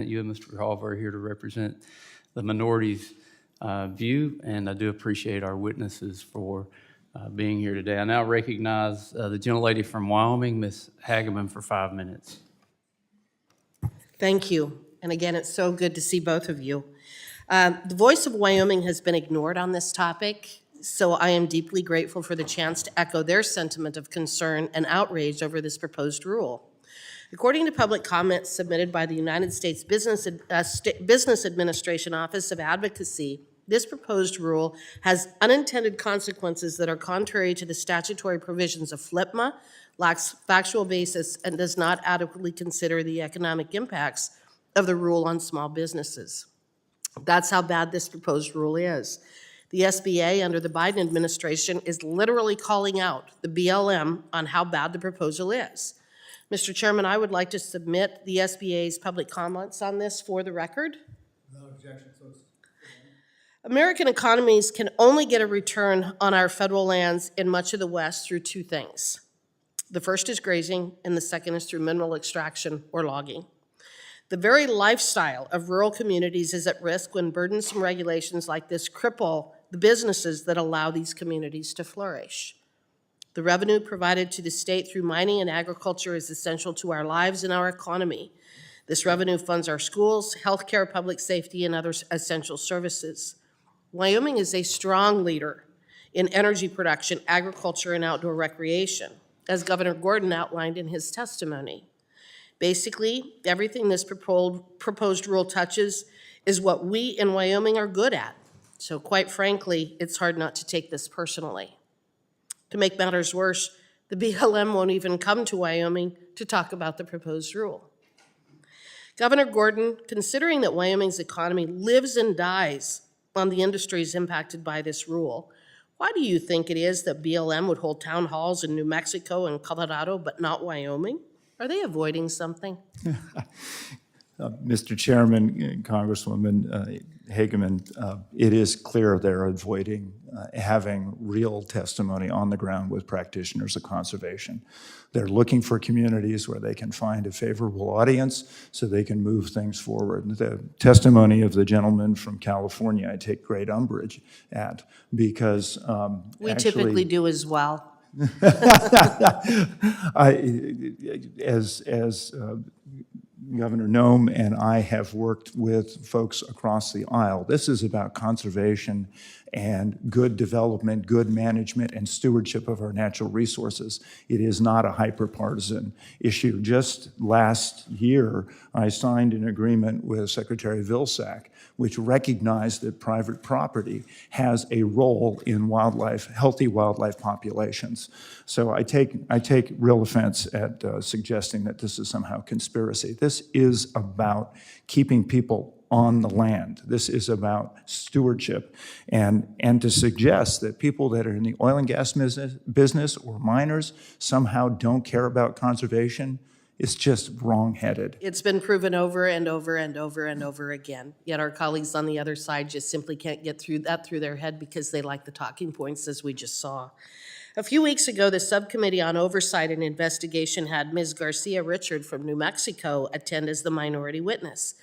You and Mr. Hall are here to represent the minority's view, and I do appreciate our witnesses for being here today. I now recognize the gentlelady from Wyoming, Ms. Hageman, for 5 minutes. Thank you. And again, it's so good to see both of you. The voice of Wyoming has been ignored on this topic, so I am deeply grateful for the chance to echo their sentiment of concern and outrage over this proposed rule. According to public comments submitted by the United States Business Administration Office of Advocacy, this proposed rule has unintended consequences that are contrary to the statutory provisions of FLPMA, lacks factual basis, and does not adequately consider the economic impacts of the rule on small businesses. That's how bad this proposed rule is. The SBA under the Biden administration is literally calling out the BLM on how bad the proposal is. Mr. Chairman, I would like to submit the SBA's public comments on this for the record. Without objection, so it's American economies can only get a return on our federal lands in much of the West through two things. The first is grazing, and the second is through mineral extraction or logging. The very lifestyle of rural communities is at risk when burdensome regulations like this cripple the businesses that allow these communities to flourish. The revenue provided to the state through mining and agriculture is essential to our lives and our economy. This revenue funds our schools, healthcare, public safety, and other essential services. Wyoming is a strong leader in energy production, agriculture, and outdoor recreation, as Governor Gordon outlined in his testimony. Basically, everything this proposed rule touches is what we in Wyoming are good at. So quite frankly, it's hard not to take this personally. To make matters worse, the BLM won't even come to Wyoming to talk about the proposed rule. Governor Gordon, considering that Wyoming's economy lives and dies on the industries impacted by this rule, why do you think it is that BLM would hold town halls in New Mexico and Colorado, but not Wyoming? Are they avoiding something? Mr. Chairman, Congresswoman Hageman, it is clear they're avoiding having real testimony on the ground with practitioners of conservation. They're looking for communities where they can find a favorable audience so they can move things forward. The testimony of the gentleman from California, I take great umbrage at, because We typically do as well. As Governor Noem and I have worked with folks across the aisle, this is about conservation and good development, good management, and stewardship of our natural resources. It is not a hyper-partisan issue. Just last year, I signed an agreement with Secretary Vilsack, which recognized that private property has a role in wildlife, healthy wildlife populations. So I take real offense at suggesting that this is somehow conspiracy. This is about keeping people on the land. This is about stewardship. And to suggest that people that are in the oil and gas business or miners somehow don't care about conservation is just wrong-headed. It's been proven over and over and over and over again. Yet our colleagues on the other side just simply can't get through their head because they like the talking points, as we just saw. A few weeks ago, the Subcommittee on Oversight and Investigation had Ms. Garcia Richard from New Mexico attend as the minority witness.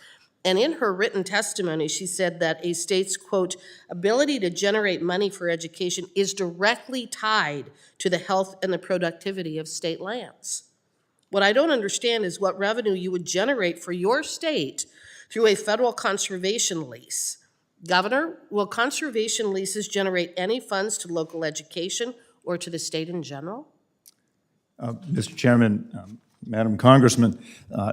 And in her written testimony, she said that a state's, quote, ability to generate money for education is directly tied to the health and the productivity of state lands. What I don't understand is what revenue you would generate for your state through a federal conservation lease. Governor, will conservation leases generate any funds to local education or to the state in general? Mr. Chairman, Madam Congressman,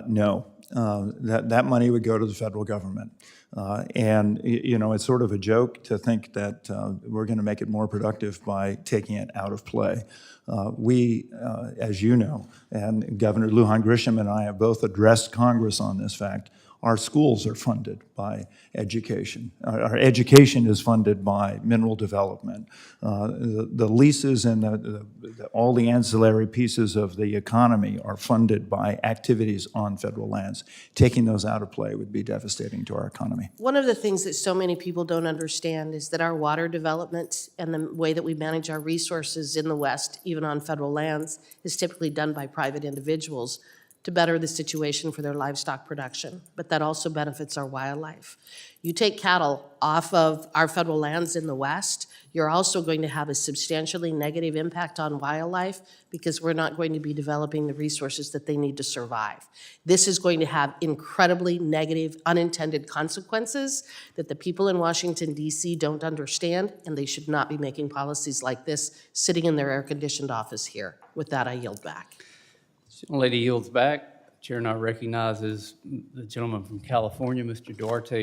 no. That money would go to the federal government. And, you know, it's sort of a joke to think that we're going to make it more productive by taking it out of play. We, as you know, and Governor Lujan Grisham and I have both addressed Congress on this fact, our schools are funded by education. Our education is funded by mineral development. The leases and all the ancillary pieces of the economy are funded by activities on federal lands. Taking those out of play would be devastating to our economy. One of the things that so many people don't understand is that our water development and the way that we manage our resources in the West, even on federal lands, is typically done by private individuals. to better the situation for their livestock production, but that also benefits our wildlife. You take cattle off of our federal lands in the West, you're also going to have a substantially negative impact on wildlife because we're not going to be developing the resources that they need to survive. This is going to have incredibly negative, unintended consequences that the people in Washington, D.C. don't understand, and they should not be making policies like this sitting in their air-conditioned office here. With that, I yield back. Lady yields back. Chair now recognizes the gentleman from California, Mr. Duarte,